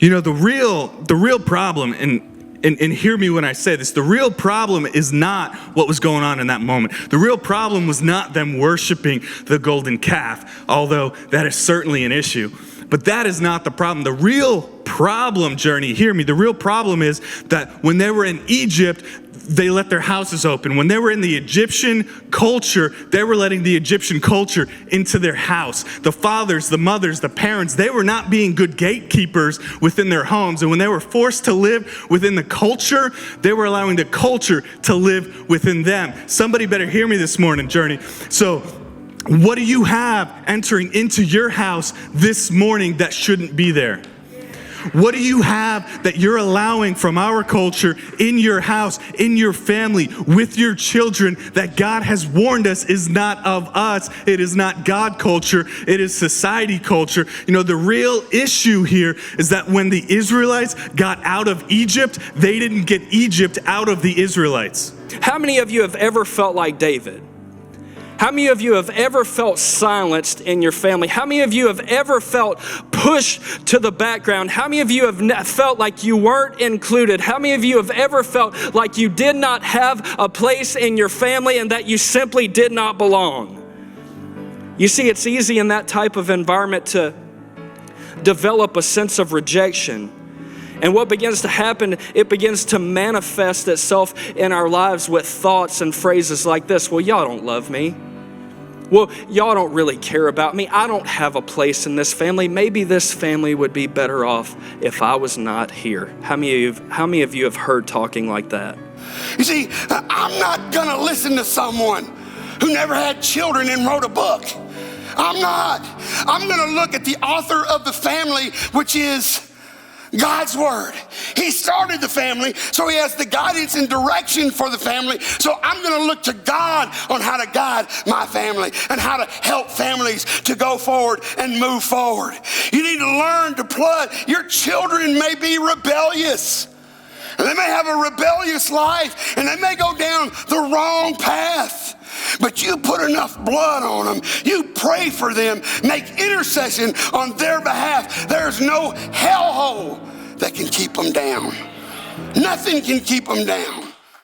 The real problem, and hear me when I say this, the real problem is not what was going on in that moment. The real problem was not them worshiping the golden calf, although that is certainly an issue. But that is not the problem. The real problem, Journey, hear me, the real problem is that when they were in Egypt, they let their houses open. When they were in the Egyptian culture, they were letting the Egyptian culture into their house. The fathers, the mothers, the parents, they were not being good gatekeepers within their homes. And when they were forced to live within the culture, they were allowing the culture to live within them. Somebody better hear me this morning, Journey. So what do you have entering into your house this morning that shouldn't be there? What do you have that you're allowing from our culture in your house, in your family, with your children that God has warned us is not of us? It is not God culture. It is society culture. The real issue here is that when the Israelites got out of Egypt, they didn't get Egypt out of the Israelites. How many of you have ever felt like David? How many of you have ever felt silenced in your family? How many of you have ever felt pushed to the background? How many of you have felt like you weren't included? How many of you have ever felt like you did not have a place in your family and that you simply did not belong? You see, it's easy in that type of environment to develop a sense of rejection. And what begins to happen, it begins to manifest itself in our lives with thoughts and phrases like this. Well, y'all don't love me. Well, y'all don't really care about me. I don't have a place in this family. Maybe this family would be better off if I was not here. How many of you have heard talking like that? You see, I'm not going to listen to someone who never had children and wrote a book. I'm not. I'm going to look at the author of the family, which is God's word. He started the family, so he has the guidance and direction for the family. So I'm going to look to God on how to guide my family and how to help families to go forward and move forward. You need to learn to plug. Your children may be rebellious. And they may have a rebellious life, and they may go down the wrong path. But you put enough blood on them. You pray for them. Make intercession on their behalf. There's no hellhole that can keep them down. Nothing can keep them down.